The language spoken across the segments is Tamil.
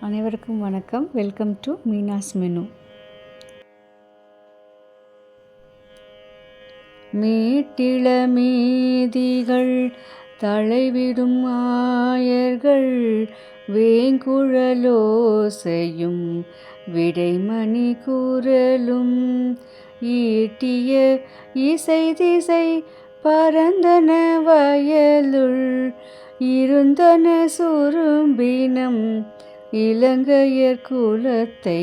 அனைவருக்கும் வணக்கம். Welcome to Meena's menu. மீட்டிள மீதிகள் தலைவிடும் ஆயர்கள் வேங்குழலோசையும் விடைமணி குரலும் ஈட்டிய இசை திசை பரந்தன வயலுள் இருந்தன சுரும்பினம் இலங்கையர் குலத்தை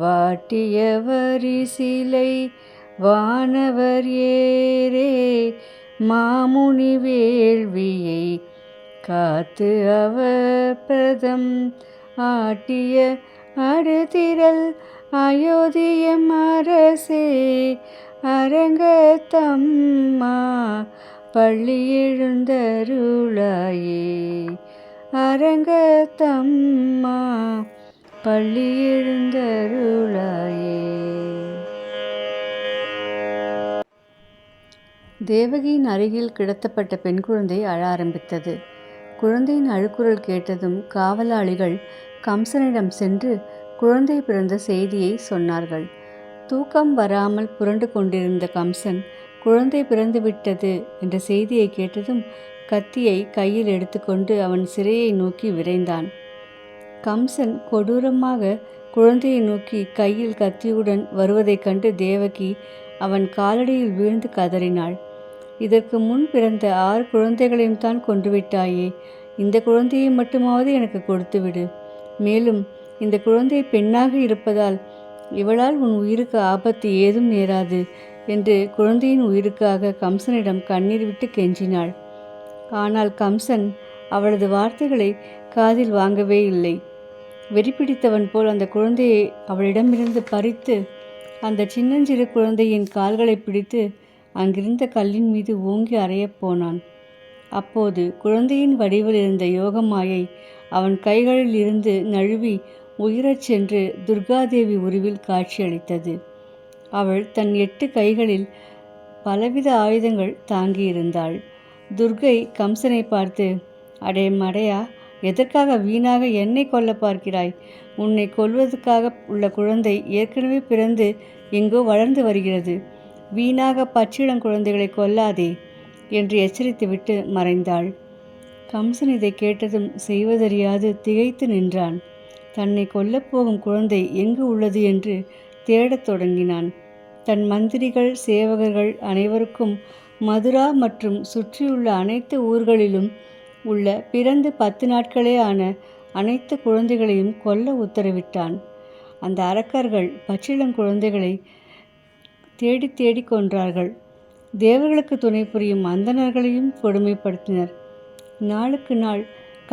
வாட்டிய வரிசிலை வானவர் ஏரே மாமுனி வேள்வியை காத்து அவபதம் ஆட்டிய அடுதிரல் அயோத்தியம் அரசே அரங்கத்தம்மா பள்ளி எழுந்தருளாயே அரங்கத்தம்மா பள்ளி எழுந்தருளாயே. தேவகியின் அருகில் கிடத்தப்பட்ட பெண் குழந்தை அழ ஆரம்பித்தது. குழந்தையின் அழுக்குரல் கேட்டதும் காவலாளிகள் கம்சனிடம் சென்று குழந்தை பிறந்த செய்தியை சொன்னார்கள். தூக்கம் வராமல் புரண்டு கொண்டிருந்த கம்சன் குழந்தை பிறந்துவிட்டது என்ற செய்தியை கேட்டதும் கத்தியை கையில் எடுத்துக்கொண்டு அவன் சிறையை நோக்கி விரைந்தான். கம்சன் கொடூரமாக குழந்தையை நோக்கி கையில் கத்தியுடன் வருவதைக் கண்டு தேவகி அவன் காலடியில் வீழ்ந்து கதறினாள். இதற்கு முன் பிறந்த 6 குழந்தைகளையும் தான் கொன்றுவிட்டாயே, இந்த குழந்தையை மட்டுமாவது எனக்கு கொடுத்துவிடு. மேலும் இந்த குழந்தை பெண்ணாக இருப்பதால் இவளால் உன் உயிருக்கு ஆபத்து ஏதும் நேராது என்று குழந்தையின் உயிருக்காக கம்சனிடம் கண்ணீர் விட்டு கெஞ்சினாள். ஆனால் கம்சன் அவளது வார்த்தைகளை காதில் வாங்கவே இல்லை. வெறிப்பிடித்தவன் போல் அந்த குழந்தையை அவளிடமிருந்து பறித்து அந்த சின்னஞ்சிறு குழந்தையின் கால்களை பிடித்து அங்கிருந்த கல்லின் மீது ஓங்கி அறையப் போனான். அப்போது குழந்தையின் வடிவில் இருந்த யோகமாயை அவன் கைகளில் இருந்து நழுவி உயிரச் சென்று துர்காதேவி உருவில் காட்சியளித்தது. அவள் தன் 8 கைகளில் பலவித ஆயுதங்கள் தாங்கியிருந்தாள். துர்கை கம்சனை பார்த்து, அடே மடையா, எதற்காக வீணாக என்னை கொல்ல பார்க்கிறாய்? உன்னை கொல்வதற்காக உள்ள குழந்தை ஏற்கனவே பிறந்து எங்கோ வளர்ந்து வருகிறது. வீணாக பச்சிளம் குழந்தைகளை கொல்லாதே என்று எச்சரித்துவிட்டு மறைந்தாள். கம்சன் இதை கேட்டதும் செய்வதறியாது திகைத்து நின்றான். தன்னை கொல்லப்போகும் குழந்தை எங்கு உள்ளது என்று தேடத் தொடங்கினான். தன் மந்திரிகள் சேவகர்கள் அனைவருக்கும் மதுரா மற்றும் சுற்றியுள்ள அனைத்து ஊர்களிலும் உள்ள பிறந்து 10 நாட்களே ஆன அனைத்து குழந்தைகளையும் கொல்ல உத்தரவிட்டான். அந்த அரக்கர்கள் பச்சிளம் குழந்தைகளை தேடி தேடி கொன்றார்கள். தேவர்களுக்கு துணை புரியும் அந்தணர்களையும் கொடுமைப்படுத்தினர். நாளுக்கு நாள்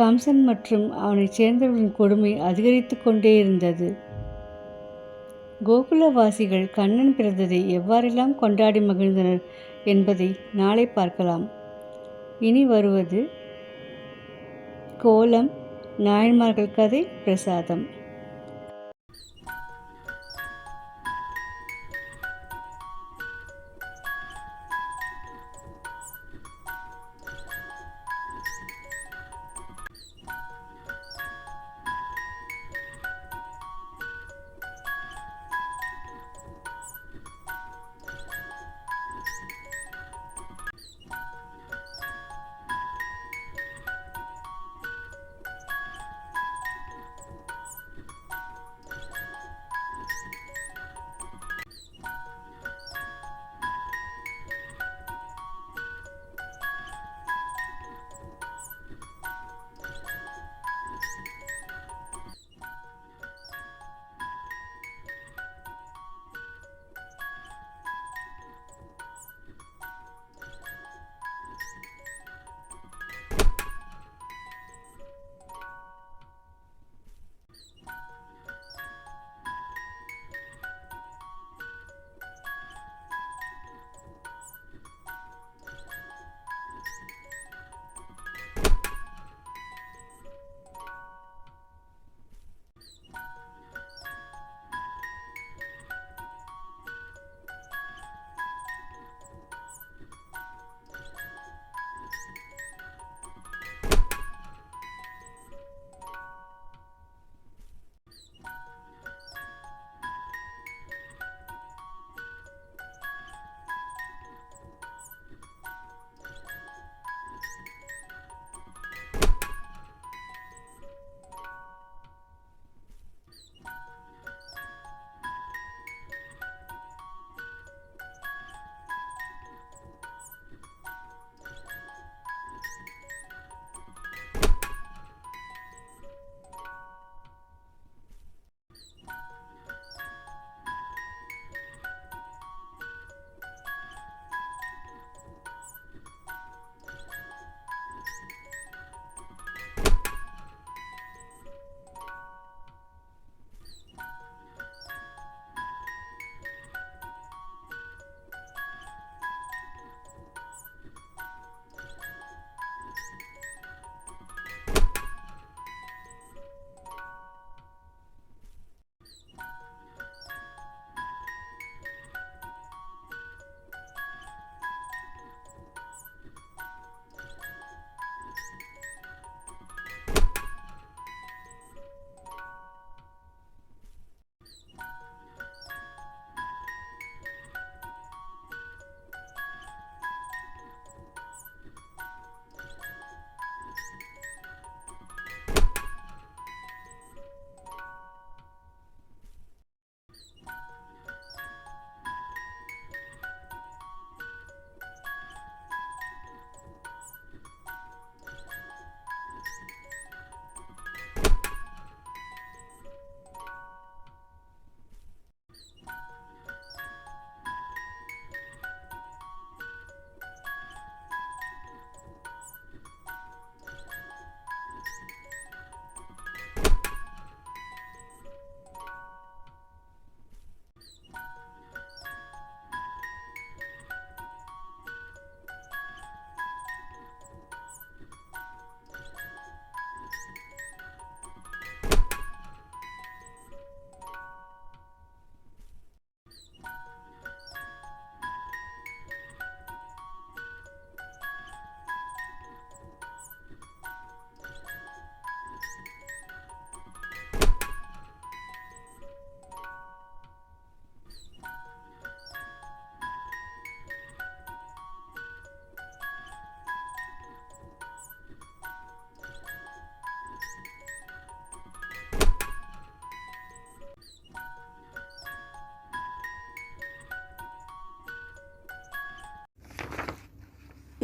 கம்சன் மற்றும் அவனைச் சேர்ந்தவர்களின் கொடுமை அதிகரித்து கொண்டே இருந்தது. கோகுலவாசிகள் கண்ணன் பிறந்ததை எவ்வாறெல்லாம் கொண்டாடி மகிழ்ந்தனர் என்பதை நாளை பார்க்கலாம். இனி வருவது கோலம், நாயன்மார்கள் கதை, பிரசாதம்.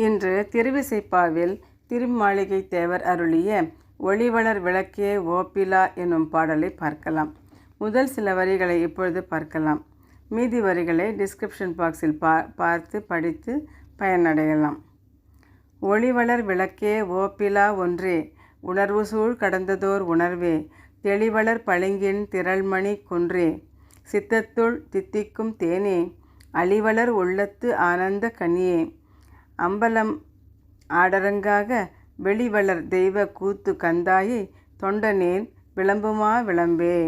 இன்று திருவிசைப்பாவில் திருமாளிகை தேவர் அருளிய ஒளிவளர் விளக்கே ஓப்பிலா என்னும் பாடலை பார்க்கலாம். முதல் சில வரிகளை இப்பொழுது பார்க்கலாம். மீதி வரிகளை டிஸ்கிரிப்ஷன் பாக்ஸில் பார்த்து படித்து பயனடையலாம். ஒளிவளர் விளக்கே ஓப்பிலா ஒன்றே, உணர்வு சூழ் கடந்ததோர் உணர்வே, தெளிவளர் பளிங்கின் திரள்மணி குன்றே, சித்தத்துள் தித்திக்கும் தேனே, அழிவளர் உள்ளத்து ஆனந்த கனியே, அம்பலம் ஆடரங்காக வெளிவளர் தெய்வ கூத்து கந்தாயை, தொண்டனேன் விளம்புமா விளம்பே.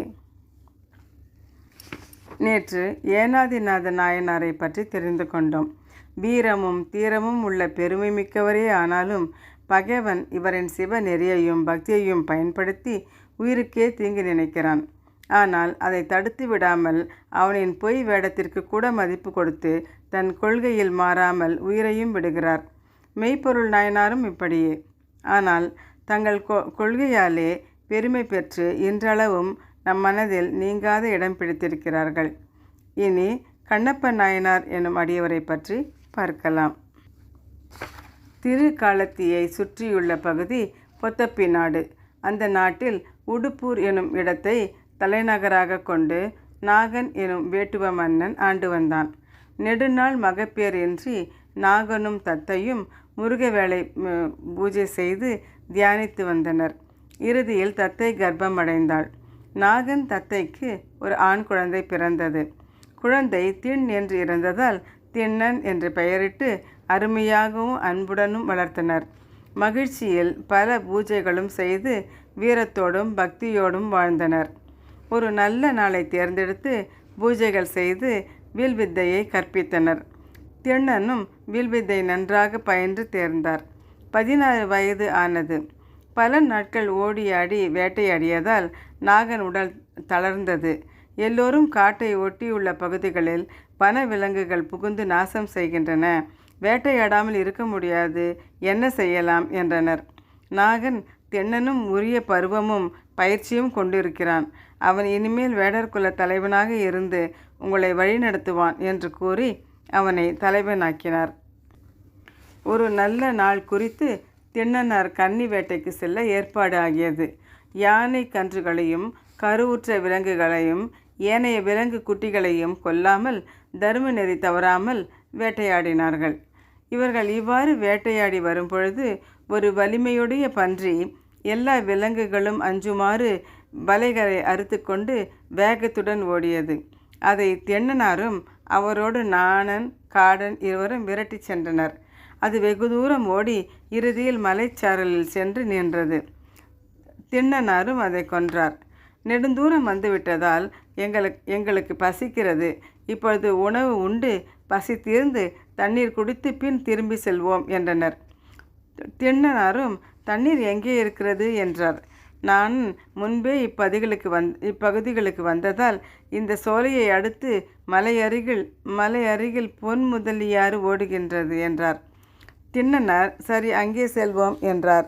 நேற்று ஏனாதிநாத நாயனாரை பற்றி தெரிந்து கொண்டோம். வீரமும் தீரமும் உள்ள பெருமை மிக்கவரே ஆனாலும் பகைவன் இவரின் சிவ நெறியையும் பக்தியையும் பயன்படுத்தி உயிருக்கே தீங்கு நினைக்கிறான். ஆனால் அதை தடுத்து விடாமல் அவனின் பொய் வேடத்திற்கு கூட மதிப்பு கொடுத்து தன் கொள்கையில் மாறாமல் உயிரையும் விடுகிறார். மெய்ப்பொருள் நாயனாரும் இப்படியே. ஆனால் தங்கள் கொள்கையாலே பெருமை பெற்று இன்றளவும் நம் மனதில் நீங்காத இடம் பிடித்திருக்கிறார்கள். இனி கண்ணப்ப நாயனார் எனும் அடியவரை பற்றி பார்க்கலாம். திருக்காலத்தியை சுற்றியுள்ள பகுதி பொத்தப்பி நாடு. அந்த நாட்டில் உடுப்பூர் எனும் இடத்தை தலைநகராக கொண்டு நாகன் எனும் வேட்டுவ மன்னன் ஆண்டு வந்தான். நெடுநாள் மகப்பேரின்றி நாகனும் தத்தையும் முருகவேளை பூஜை செய்து தியானித்து வந்தனர். இறுதியில் தத்தை கர்ப்பம் அடைந்தாள். நாகன் தத்தைக்கு ஒரு ஆண் குழந்தை பிறந்தது. குழந்தை திண் என்று இருந்ததால் திண்ணன் என்று பெயரிட்டு அருமையாகவும் அன்புடனும் வளர்த்தனர். மகிழ்ச்சியில் பல பூஜைகளும் செய்து வீரத்தோடும் பக்தியோடும் வாழ்ந்தனர். ஒரு நல்ல நாளை தேர்ந்தெடுத்து பூஜைகள் செய்து வில்வித்தையை கற்பித்தனர். திண்ணனும் வில்வித்தை நன்றாக பயின்று தேர்ந்தார். 16 வயது ஆனது. பல நாட்கள் ஓடியாடி வேட்டையாடியதால் நாகன் உடல் தளர்ந்தது. எல்லோரும் காட்டை ஒட்டியுள்ள பகுதிகளில் வன விலங்குகள் புகுந்து நாசம் செய்கின்றன, வேட்டையாடாமல் இருக்க முடியாது, என்ன செய்யலாம் என்றனர். நாகன் திண்ணனும் உரிய பருவமும் பயிற்சியும் கொண்டிருக்கிறான், அவன் இனிமேல் வேடர்குல தலைவனாக இருந்து உங்களை வழிநடத்துவான் என்று கூறி அவனை தலைவனாக்கினார். ஒரு நல்ல நாள் குறித்து திண்ணனார் கன்னி வேட்டைக்கு செல்ல ஏற்பாடு ஆகியது. யானை கன்றுகளையும் கருவுற்ற விலங்குகளையும் ஏனைய விலங்கு குட்டிகளையும் கொல்லாமல் தர்ம நெறி தவறாமல் வேட்டையாடினார்கள். இவர்கள் இவ்வாறு வேட்டையாடி வரும்பொழுது ஒரு வலிமையுடைய பன்றி எல்லா விலங்குகளும் அஞ்சுமாறு வலைகளை அறுத்து கொண்டு வேகத்துடன் ஓடியது. அதை திண்ணனாரும் அவரோடு நாணன் காடன் இருவரும் விரட்டி சென்றனர். அது வெகு தூரம் ஓடி இறுதியில் மலைச்சாரலில் சென்று நின்றது. திண்ணனாரும் அதை கொன்றார். நெடுந்தூரம் வந்துவிட்டதால் எங்களுக்கு பசிக்கிறது, இப்பொழுது உணவு உண்டு பசி தீர்ந்து தண்ணீர் குடித்து பின் திரும்பி செல்வோம் என்றனர். திண்ணனாரும் தண்ணீர் எங்கே இருக்கிறது என்றார். நான் முன்பே இப்பகுதிகளுக்கு வந்ததால் இந்த சோலையை அடுத்து மலை அருகில் பொன் முதலியாறு ஓடுகின்றது என்றார். திண்ணனார் சரி அங்கே செல்வோம் என்றார்.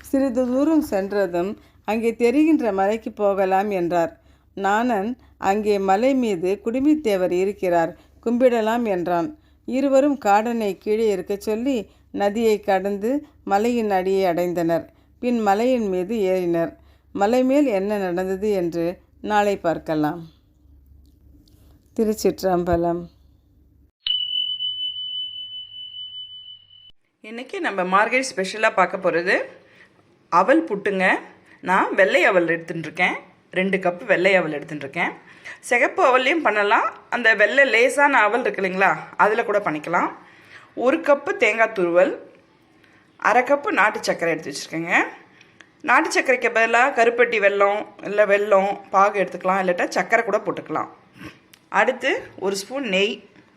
சிறிது தூரம் சென்றதும் அங்கே தெரிகின்ற மலைக்கு போகலாம் என்றார். நாணன் அங்கே மலை மீது குடுமித்தேவர் இருக்கிறார், கும்பிடலாம் என்றான். இருவரும் காடனை கீழே இருக்க சொல்லி நதியை கடந்து மலையின் அடியை அடைந்தனர். பின் மலையின் மீது ஏறினர். மலை மேல் என்ன நடந்தது என்று நாளை பார்க்கலாம். திருச்சிற்றம்பலம். இன்றைக்கி நம்ம மார்கழி ஸ்பெஷலாக பார்க்க போகிறது அவல் புட்டுங்க. நான் வெள்ளை அவல் எடுத்துட்டுருக்கேன், 2 கப்பு வெள்ளை அவல் எடுத்துட்டுருக்கேன். சிகப்பு அவல்லையும் பண்ணலாம், அந்த வெள்ளை லேசான அவல் இருக்கு இல்லைங்களா, அதில் கூட பண்ணிக்கலாம். 1 கப்பு தேங்காய் துருவல், 1/2 கப்பு நாட்டு சர்க்கரை எடுத்து வச்சுருக்கேங்க. நாட்டு சர்க்கரைக்கு பதிலாக கருப்பட்டி வெல்லம் இல்லை வெல்லம் பாகு எடுத்துக்கலாம், இல்லாட்டா சர்க்கரை கூட போட்டுக்கலாம். அடுத்து 1 ஸ்பூன்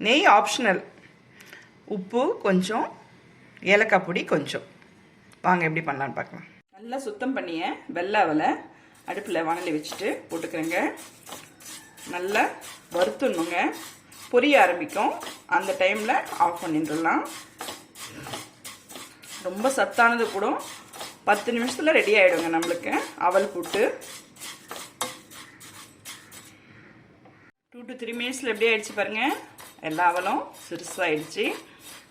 நெய் ஆப்ஷனல். உப்பு கொஞ்சம், ஏலக்காய் பொடி கொஞ்சம். வாங்க எப்படி பண்ணலான்னு பார்க்கலாம். நல்லா சுத்தம் பண்ணிய வெள்ளை அவலை அடுப்பில் வானலி வச்சுட்டு போட்டுக்கிறேங்க. நல்லா வறுத்துடணுங்க, பொரிய ஆரம்பிக்கும். அந்த டைமில் ஆஃப் பண்ணிடலாம். ரொம்ப சத்தானது கூட 10 நிமிஷத்தில் ரெடி ஆகிடுங்க நம்மளுக்கு அவல் புட்டு. 2 to 3 மினிட்ஸில் எப்படி ஆகிடுச்சு பாருங்கள். எல்லா அவலும் சிறுசாகிடுச்சு.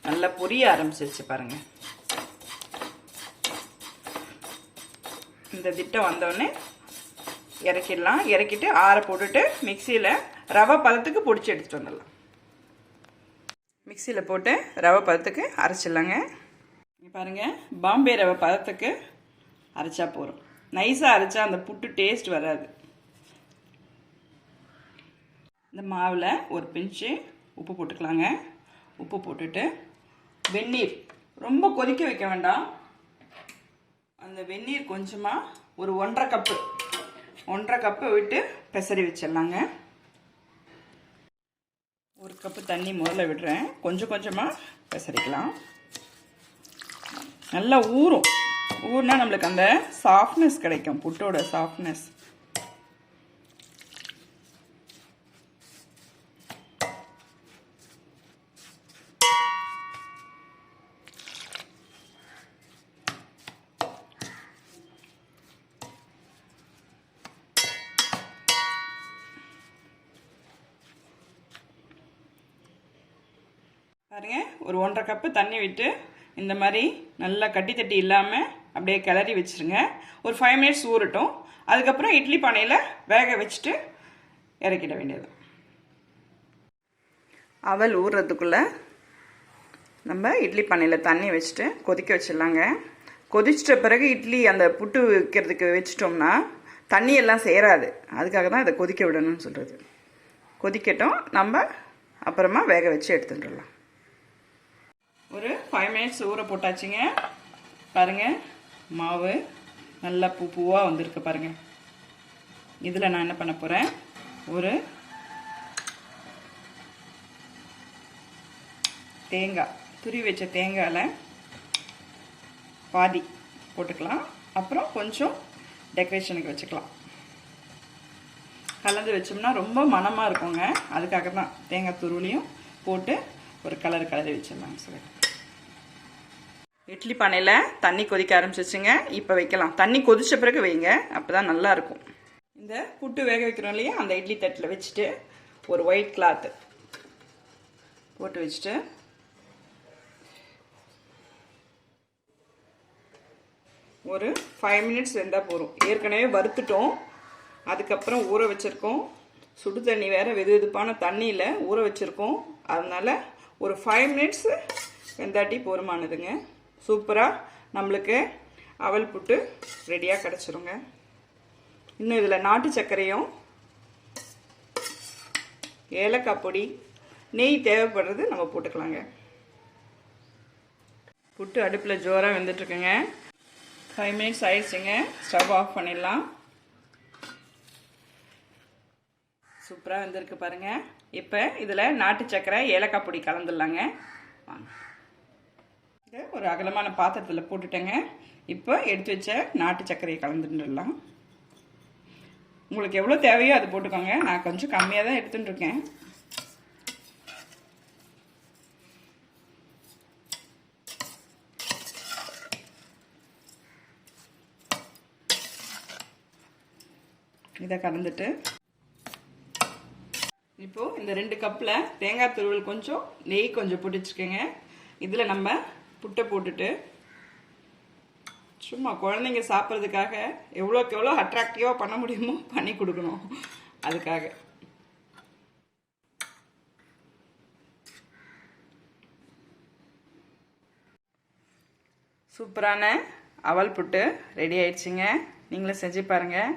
நல்லா பொரிய ஆரம்பிச்சிருச்சு பாருங்கள். இந்த திட்டம் வந்தோடனே இறக்கிடலாம். இறக்கிட்டு ஆற போட்டுட்டு மிக்சியில் ரவை பதத்துக்கு பொடிச்சு எடுத்துகிட்டு வந்துடலாம். மிக்சியில் போட்டு ரவை பதத்துக்கு அரைச்சிடலாங்க. பாருங்கள், பாம்பே ரவை பதத்துக்கு அரைச்சா போகிறோம். நைஸாக அரைச்சா அந்த புட்டு டேஸ்ட் வராது. இந்த மாவில் ஒரு பிஞ்சு உப்பு போட்டுக்கலாங்க. உப்பு போட்டுட்டு வெந்நீர், ரொம்ப கொதிக்க வைக்க வேண்டாம். அந்த வெந்நீர் கொஞ்சமாக ஒரு 1.5 கப்பு விட்டு பெசரி வச்சிடலாங்க. 1 கப்பு தண்ணி முதல்ல விடுறேன். கொஞ்சம் கொஞ்சமாக பெசரிக்கலாம். நல்லா ஊறினா நம்மளுக்கு அந்த சாஃப்ட்னஸ் கிடைக்கும், புட்டோட சாஃப்ட்னஸ். பாருங்க, ஒரு 1.5 கப்பு தண்ணி விட்டு இந்த மாதிரி நல்லா கட்டி தட்டி இல்லாமல் அப்படியே கிளறி வச்சுருங்க. ஒரு 5 மினிட்ஸ் ஊறட்டும். அதுக்கப்புறம் இட்லி பானையில் வேக வச்சுட்டு இறக்கிட வேண்டியது. அவல் ஊறுறதுக்குள்ளே நம்ம இட்லி பானையில் தண்ணி வச்சுட்டு கொதிக்க வச்சிடலாங்க. கொதிச்சிட்ட பிறகு இட்லி அந்த புட்டு வைக்கிறதுக்கு வச்சிட்டோம்னா தண்ணியெல்லாம் சேராது. அதுக்காக தான் இதை கொதிக்க விடணும்னு சொல்கிறது. கொதிக்கட்டும், நம்ம அப்புறமா வேக வச்சு எடுத்துட்டுலாம். ஒரு 5 மினிட்ஸ் ஊற போட்டாச்சுங்க. பாருங்கள், மாவு நல்லா பூவாக வந்திருக்கு பாருங்கள். இதில் நான் என்ன பண்ண போகிறேன், ஒரு தேங்காய், துருவி வச்ச தேங்காயில் பாதி போட்டுக்கலாம். அப்புறம் கொஞ்சம் டெக்கரேஷனுக்கு வச்சுக்கலாம். கலந்து வச்சோம்னா ரொம்ப மணமாக இருக்குங்க. அதுக்காக தான் தேங்காய் துருவிலையும் போட்டு ஒரு கலரி வச்சிடலாம். சரி, இட்லி பானையில் தண்ணி கொதிக்க ஆரம்பிச்சிச்சுங்க. இப்போ வைக்கலாம். தண்ணி கொதிச்ச பிறகு வைங்க, அப்போ தான் நல்லாயிருக்கும். இந்த புட்டு வேக வைக்கிறோம் இல்லையா, அந்த இட்லி தட்டில் வச்சுட்டு ஒரு ஒயிட் கிளாத்து போட்டு வச்சுட்டு ஒரு 5 மினிட்ஸ் வெந்தால் போதும். ஏற்கனவே வறுத்துட்டோம், அதுக்கப்புறம் ஊற வச்சுருக்கோம். சுடு தண்ணி வேறு, வெதுவெதுப்பான தண்ணியில் ஊற வச்சுருக்கோம். அதனால் ஒரு 5 மினிட்ஸ் வெந்தாட்டி போதுமானதுங்க. சூப்பராக நம்மளுக்கு அவல் புட்டு ரெடியாக கிடச்சிருங்க. இன்னும் இதில் நாட்டு சர்க்கரையும் ஏலக்காய் பொடி, நெய் தேவைப்படுறது நம்ம போட்டுக்கலாங்க. புட்டு அடுப்பில் ஜோராக வெந்துட்டுருக்குங்க. 5 மினிட்ஸ் ஆயிடுச்சுங்க. ஸ்டவ் ஆஃப் பண்ணிடலாம். சூப்பராக வெந்திருக்கு பாருங்கள். இப்போ இதில் நாட்டு சர்க்கரை ஏலக்காய் பொடி கலந்துடலாங்க. வாங்க, ஒரு அகலமான பாத்திரத்தில் போட்டுட்டேங்க. இப்போ எடுத்து வச்ச நாட்டு சர்க்கரையை கலந்துட்டுடலாம். உங்களுக்கு எவ்வளோ தேவையோ அது போட்டுக்கோங்க. நான் கொஞ்சம் கம்மியாக தான் எடுத்துட்டுருக்கேன். இதை கலந்துட்டு இப்போது இந்த 2 கப்பில் தேங்காய் துருவல் கொஞ்சம், நெய் கொஞ்சம் போட்டு வச்சுக்கோங்க. இதில் நம்ம புட்டை போட்டுட்டு சும்மா குழந்தைங்க சாப்பிட்றதுக்காக எவ்வளோக்கு எவ்வளோ அட்ராக்டிவாக பண்ண முடியுமோ பண்ணி கொடுக்கணும். அதுக்காக சூப்பரான அவல் புட்டு ரெடி ஆயிடுச்சுங்க. நீங்களும் செஞ்சு பாருங்கள்.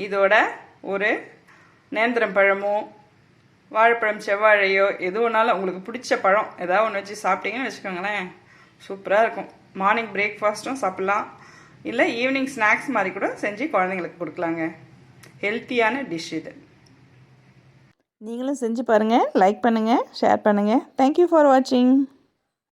இதோட ஒரு நேந்திரம் பழமோ வாழைப்பழம் செவ்வாழையோ எது ஒன்றாலும் உங்களுக்கு பிடிச்ச பழம் ஏதாவது ஒன்று வச்சு சாப்பிட்டீங்கன்னு வச்சுக்கோங்களேன், சூப்பராக இருக்கும். மார்னிங் பிரேக்ஃபாஸ்ட்டும் சாப்பிட்லாம், இல்லை ஈவினிங் ஸ்நாக்ஸ் மாதிரி கூட செஞ்சு குழந்தைங்களுக்கு கொடுக்கலாங்க. ஹெல்த்தியான டிஷ் இது. நீங்களும் செஞ்சு பாருங்கள். லைக் பண்ணுங்கள், ஷேர் பண்ணுங்கள். தேங்க்யூ ஃபார் வாட்சிங்.